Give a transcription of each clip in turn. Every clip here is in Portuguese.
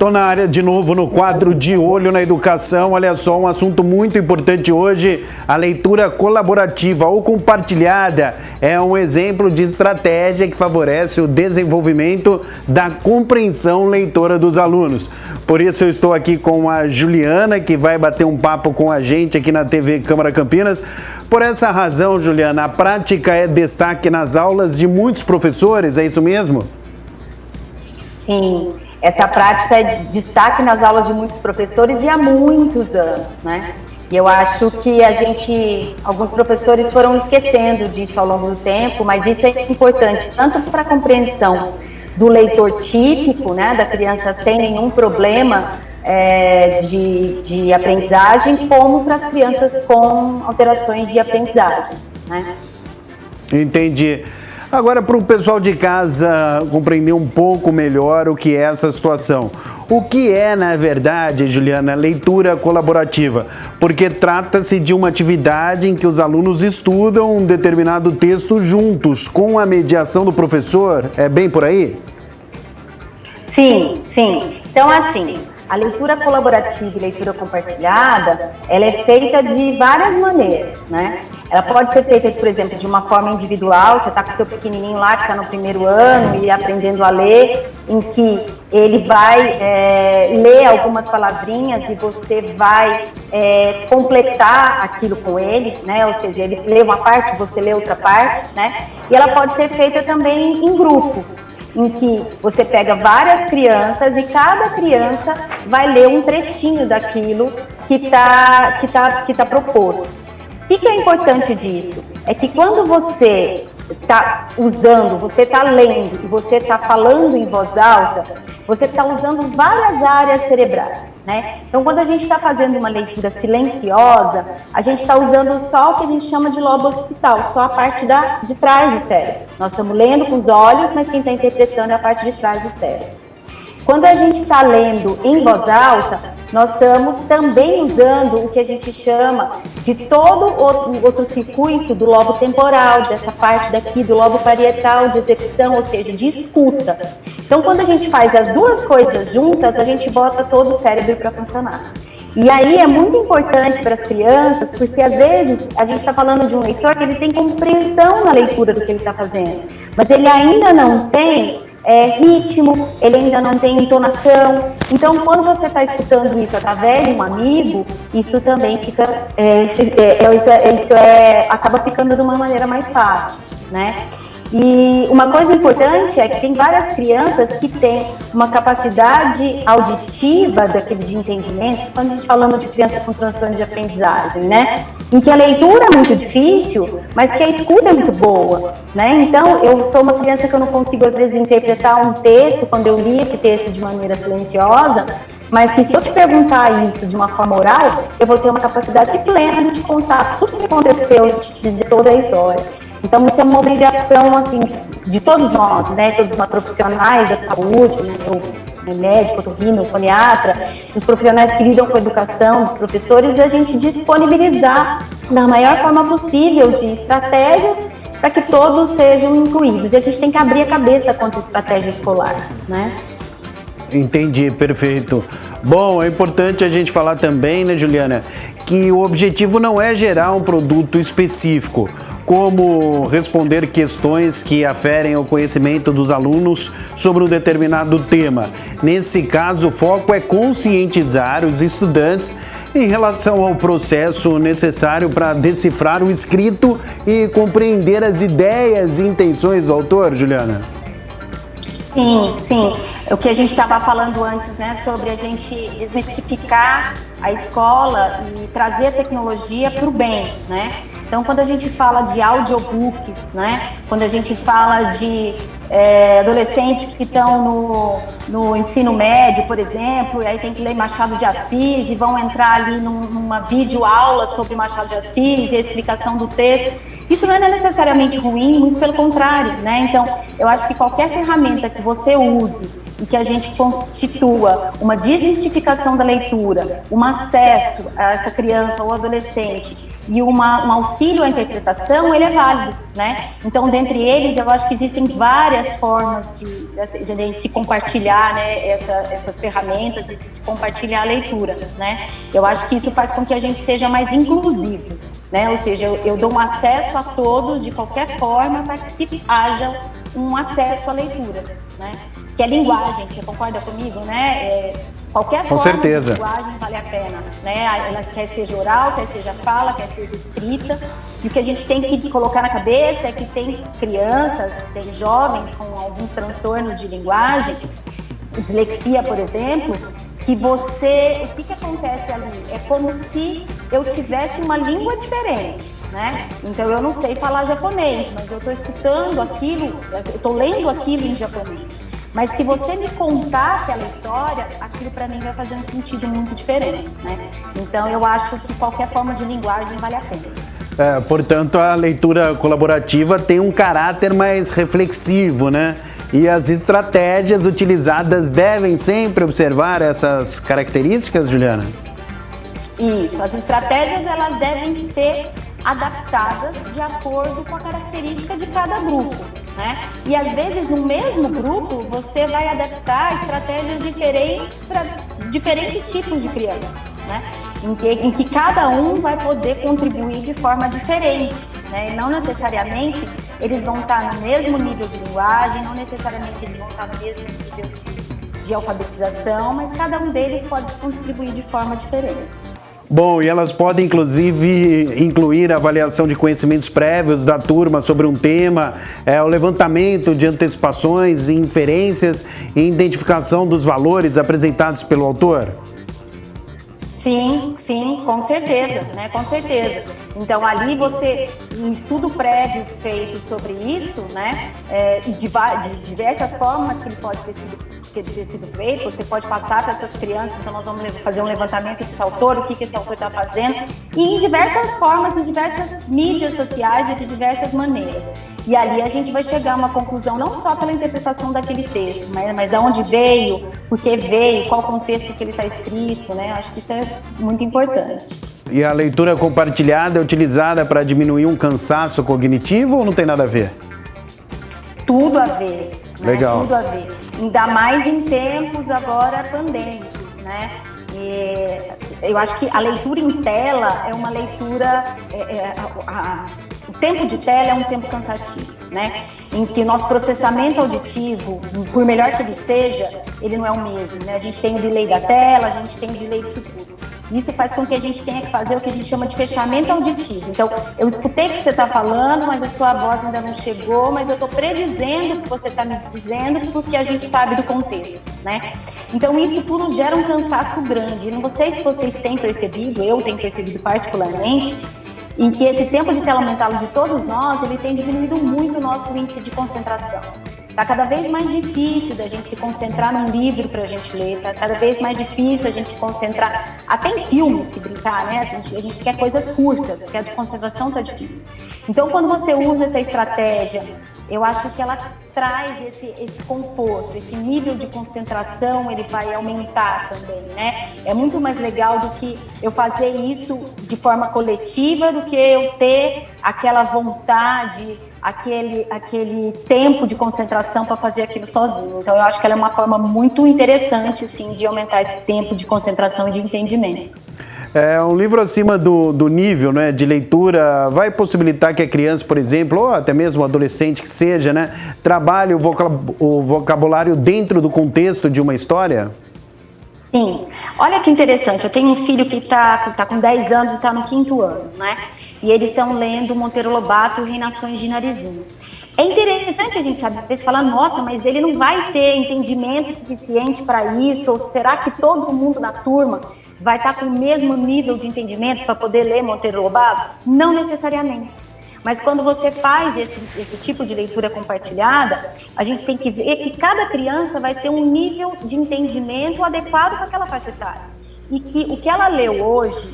tô na área de novo no quadro De Olho na Educação. Olha só, um assunto muito importante hoje, a leitura colaborativa ou compartilhada é um exemplo de estratégia que favorece o desenvolvimento da compreensão leitora dos alunos. Por isso eu estou aqui com a Juliana, que vai bater um papo com a gente aqui na TV Câmara Campinas. Por essa razão, Juliana, a prática é destaque nas aulas de muitos professores, é isso mesmo? Sim, essa prática é destaque nas aulas de muitos professores e há muitos anos, né? E eu acho que alguns professores foram esquecendo disso ao longo do tempo, mas isso é importante, tanto para a compreensão do leitor típico, né, da criança sem nenhum problema de aprendizagem, como para as crianças com alterações de aprendizagem, né? Entendi. Agora, para o pessoal de casa compreender um pouco melhor o que é essa situação. O que é, na verdade, Juliana, leitura colaborativa? Porque trata-se de uma atividade em que os alunos estudam um determinado texto juntos, com a mediação do professor. É bem por aí? Sim, sim. Então, assim, a leitura colaborativa e leitura compartilhada, ela é feita de várias maneiras, né? Ela pode ser feita, por exemplo, de uma forma individual. Você está com o seu pequenininho lá, que está no primeiro ano e aprendendo a ler, em que ele vai ler algumas palavrinhas e você vai completar aquilo com ele, né? Ou seja, ele lê uma parte, você lê outra parte, né? E ela pode ser feita também em grupo, em que você pega várias crianças e cada criança vai ler um trechinho daquilo que tá proposto. O que é importante disso? É que quando você está usando, você está lendo e você está falando em voz alta, você está usando várias áreas cerebrais, né? Então, quando a gente está fazendo uma leitura silenciosa, a gente está usando só o que a gente chama de lobo occipital, só a parte de trás do cérebro. Nós estamos lendo com os olhos, mas quem está interpretando é a parte de trás do cérebro. Quando a gente está lendo em voz alta, nós estamos também usando o que a gente chama de todo o outro circuito do lobo temporal, dessa parte daqui do lobo parietal de execução, ou seja, de escuta. Então, quando a gente faz as duas coisas juntas, a gente bota todo o cérebro para funcionar. E aí é muito importante para as crianças, porque às vezes a gente está falando de um leitor que ele tem compreensão na leitura do que ele está fazendo, mas ele ainda não tem ritmo, ele ainda não tem entonação. Então, quando você está escutando isso através de um amigo, isso também fica, acaba ficando de uma maneira mais fácil, né? E uma coisa importante é que tem várias crianças que têm uma capacidade auditiva de entendimento, quando a gente falando de crianças com transtorno de aprendizagem, né? Em que a leitura é muito difícil, mas que a escuta é muito boa, né? Então, eu sou uma criança que eu não consigo, às vezes, interpretar um texto, quando eu li esse texto de maneira silenciosa, mas que se eu te perguntar isso de uma forma oral, eu vou ter uma capacidade plena de te contar tudo o que aconteceu, de te dizer toda a história. Então, isso é uma obrigação, assim, de todos nós, né? Todos nós profissionais da saúde, né? O médico, otorrino, foniatra, os profissionais que lidam com a educação, os professores, a gente disponibilizar da maior forma possível de estratégias para que todos sejam incluídos. E a gente tem que abrir a cabeça contra a estratégia escolar, né? Entendi, perfeito. Bom, é importante a gente falar também, né, Juliana, que o objetivo não é gerar um produto específico, como responder questões que aferem ao conhecimento dos alunos sobre um determinado tema. Nesse caso, o foco é conscientizar os estudantes em relação ao processo necessário para decifrar o escrito e compreender as ideias e intenções do autor, Juliana. Sim, sim. O que a gente estava falando antes, né, sobre a gente desmistificar a escola e trazer a tecnologia para o bem, né? Então, quando a gente fala de audiobooks, né, quando a gente fala de adolescentes que estão no ensino médio, por exemplo, e aí tem que ler Machado de Assis e vão entrar ali numa videoaula sobre Machado de Assis e a explicação do texto, isso não é necessariamente ruim, muito pelo contrário, né? Então, eu acho que qualquer ferramenta que você use e que a gente constitua uma desmistificação da leitura, um acesso a essa criança ou adolescente e um auxílio à interpretação, ele é válido. né? Então, dentre eles, eu acho que existem várias formas de a gente se compartilhar, né, essas ferramentas e de se compartilhar a leitura, né? Eu acho que isso faz com que a gente seja mais inclusivo, né? Ou seja, eu dou um acesso a todos de qualquer forma para que se haja um acesso à leitura, né? Que é linguagem, você concorda comigo, né? Qualquer com forma certeza. de linguagem vale a pena, né? Ela quer seja oral, quer seja fala, quer seja escrita. E o que a gente tem que colocar na cabeça é que tem crianças, tem jovens com alguns transtornos de linguagem, dislexia, por exemplo, que o que acontece ali? É como se eu tivesse uma língua diferente, né? Então eu não sei falar japonês, mas eu estou escutando aquilo, eu estou lendo aquilo em japonês. Mas se você me contar aquela história, aquilo para mim vai fazer um sentido muito diferente, né? Então eu acho que qualquer forma de linguagem vale a pena. Portanto, a leitura colaborativa tem um caráter mais reflexivo, né? E as estratégias utilizadas devem sempre observar essas características, Juliana? Isso, as estratégias elas devem ser adaptadas de acordo com a característica de cada grupo, né? E às vezes no mesmo grupo você vai adaptar estratégias diferentes para diferentes tipos de crianças, né? Em que cada um vai poder contribuir de forma diferente, né? E não necessariamente eles vão estar no mesmo nível de linguagem, não necessariamente eles vão estar no mesmo nível de alfabetização, mas cada um deles pode contribuir de forma diferente. Bom, e elas podem, inclusive, incluir a avaliação de conhecimentos prévios da turma sobre um tema, o levantamento de antecipações, inferências e identificação dos valores apresentados pelo autor? Sim, com certeza, né? Com certeza. Então, ali um estudo prévio feito sobre isso, né? E de diversas formas que ele pode ter sido feito, você pode passar para essas crianças, então nós vamos fazer um levantamento desse autor, o que esse autor está fazendo, e em diversas formas, em diversas mídias sociais e de diversas maneiras. E ali a gente vai chegar a uma conclusão, não só pela interpretação daquele texto, mas de onde veio, por que veio, qual contexto que ele está escrito, né? Acho que isso é muito importante. E a leitura compartilhada é utilizada para diminuir um cansaço cognitivo ou não tem nada a ver? Tudo a ver. Legal. Né? Tudo a ver. Ainda mais em tempos agora pandêmicos, né? Eu acho que a leitura em tela é uma leitura... O tempo de tela é um tempo cansativo, né? Em que o nosso processamento auditivo, por melhor que ele seja, ele não é o mesmo, né? A gente tem o delay da tela, a gente tem o delay disso tudo. Isso faz com que a gente tenha que fazer o que a gente chama de fechamento auditivo. Então, eu escutei o que você está falando, mas a sua voz ainda não chegou, mas eu estou predizendo o que você está me dizendo porque a gente sabe do contexto, né? Então, isso tudo gera um cansaço grande. Não sei se vocês têm percebido, eu tenho percebido particularmente, em que esse tempo de tela mental de todos nós, ele tem diminuído muito o nosso índice de concentração. Está cada vez mais difícil da gente se concentrar num livro para a gente ler, está cada vez mais difícil a gente se concentrar, até em filmes, se brincar, né? A gente quer coisas curtas, porque a de concentração está difícil. Então, quando você usa essa estratégia, eu acho que ela traz esse conforto, esse nível de concentração, ele vai aumentar também, né? É muito mais legal do que eu fazer isso de forma coletiva, do que eu ter aquela vontade, aquele tempo de concentração para fazer aquilo sozinho. Então, eu acho que ela é uma forma muito interessante, sim, de aumentar esse tempo de concentração e de entendimento. Um livro acima do nível, né, de leitura vai possibilitar que a criança, por exemplo, ou até mesmo o adolescente que seja, né, trabalhe o vocabulário dentro do contexto de uma história? Sim. Olha que interessante, eu tenho um filho que tá com 10 anos e está no 5º ano, né? E eles estão lendo Monteiro Lobato e Reinações de Narizinho. É interessante a gente saber, falar, nossa, mas ele não vai ter entendimento suficiente para isso, ou será que todo mundo na turma vai estar com o mesmo nível de entendimento para poder ler Monteiro Lobato? Não necessariamente. Mas quando você faz esse tipo de leitura compartilhada, a gente tem que ver que cada criança vai ter um nível de entendimento adequado para aquela faixa etária. E que o que ela leu hoje,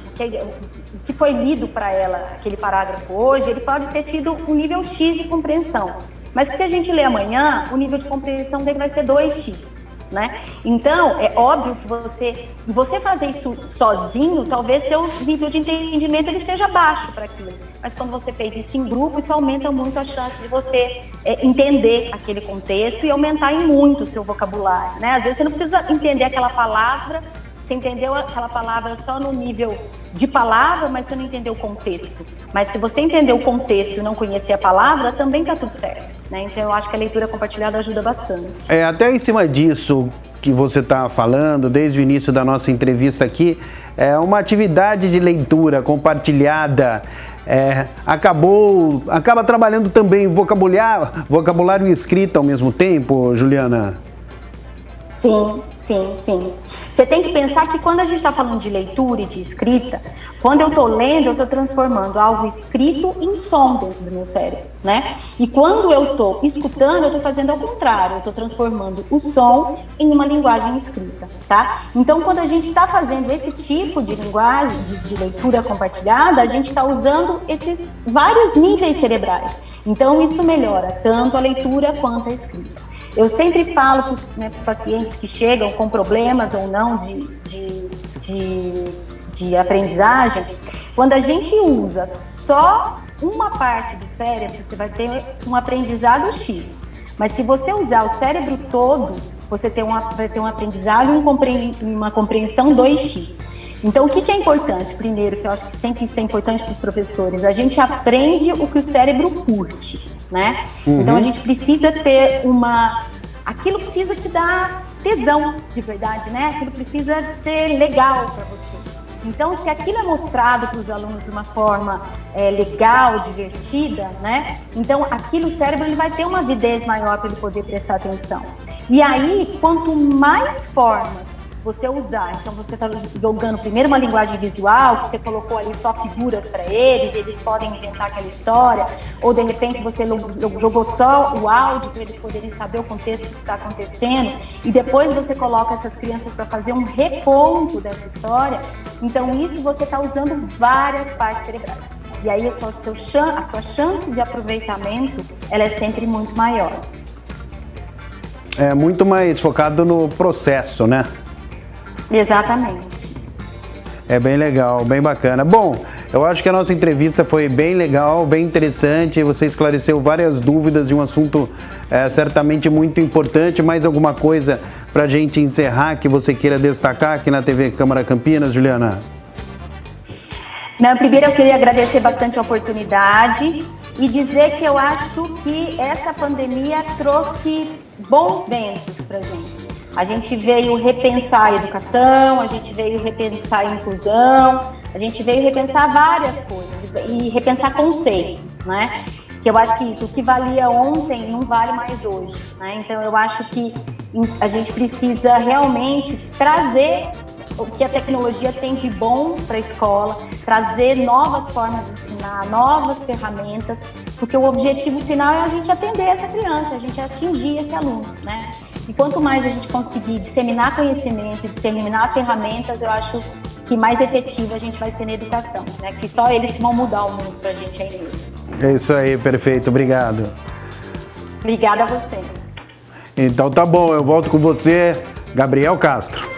o que foi lido para ela, aquele parágrafo hoje, ele pode ter tido um nível X de compreensão. Mas que se a gente ler amanhã, o nível de compreensão dele vai ser 2X. né? Então, é óbvio que você fazer isso sozinho, talvez seu nível de entendimento ele seja baixo para aquilo. Mas quando você fez isso em grupo, isso aumenta muito a chance de você entender aquele contexto e aumentar em muito o seu vocabulário, né? Às vezes você não precisa entender aquela palavra, você entendeu aquela palavra só no nível de palavra, mas você não entendeu o contexto. Mas se você entender o contexto e não conhecer a palavra, também está tudo certo, né? Então eu acho que a leitura compartilhada ajuda bastante. Até em cima disso que você está falando, desde o início da nossa entrevista aqui, uma atividade de leitura compartilhada acaba trabalhando também vocabulário e escrita ao mesmo tempo, Juliana? Sim. Você tem que pensar que quando a gente está falando de leitura e de escrita, quando eu estou lendo, eu estou transformando algo escrito em som dentro do meu cérebro, né? E quando eu estou escutando, eu estou fazendo ao contrário, eu estou transformando o som em uma linguagem escrita, tá? Então, quando a gente está fazendo esse tipo de linguagem, de leitura compartilhada, a gente está usando esses vários níveis cerebrais. Então, isso melhora tanto a leitura quanto a escrita. Eu sempre falo para os pacientes que chegam com problemas ou não de aprendizagem, quando a gente usa só uma parte do cérebro, você vai ter um aprendizado X. Mas se você usar o cérebro todo, você vai ter um aprendizado e uma compreensão 2x. Então, o que é importante? Primeiro, que eu acho que sempre isso é importante para os professores, a gente aprende o que o cérebro curte, né? Então, a gente precisa ter aquilo precisa te dar tesão, de verdade, né? Aquilo precisa ser legal para você. Então, se aquilo é mostrado para os alunos de uma forma legal, divertida, né? Então, o cérebro ele vai ter uma avidez maior para ele poder prestar atenção. E aí, quanto mais formas você usar, então você está jogando primeiro uma linguagem visual, que você colocou ali só figuras para eles podem inventar aquela história, ou de repente você jogou só o áudio para eles poderem saber o contexto que está acontecendo, e depois você coloca essas crianças para fazer um reconto dessa história. Então isso você está usando várias partes cerebrais, e aí a sua chance de aproveitamento ela é sempre muito maior. É muito mais focado no processo, né? Exatamente. É bem legal, bem bacana. Bom, eu acho que a nossa entrevista foi bem legal, bem interessante. Você esclareceu várias dúvidas de um assunto certamente muito importante. Mais alguma coisa para a gente encerrar que você queira destacar aqui na TV Câmara Campinas, Juliana? Não, primeiro eu queria agradecer bastante a oportunidade e dizer que eu acho que essa pandemia trouxe bons ventos para a gente. A gente veio repensar a educação, a gente veio repensar a inclusão, a gente veio repensar várias coisas e repensar conceitos, né? Que eu acho que isso, o que valia ontem não vale mais hoje, né? Então eu acho que a gente precisa realmente trazer o que a tecnologia tem de bom para a escola, trazer novas formas de ensinar, novas ferramentas, porque o objetivo final é a gente atender essa criança, a gente atingir esse aluno, né? E quanto mais a gente conseguir disseminar conhecimento, disseminar ferramentas, eu acho que mais efetivo a gente vai ser na educação, né? Que só eles que vão mudar o mundo pra gente aí mesmo. É isso aí, perfeito, obrigado. Obrigada a você. Então tá bom, eu volto com você, Gabriel Castro.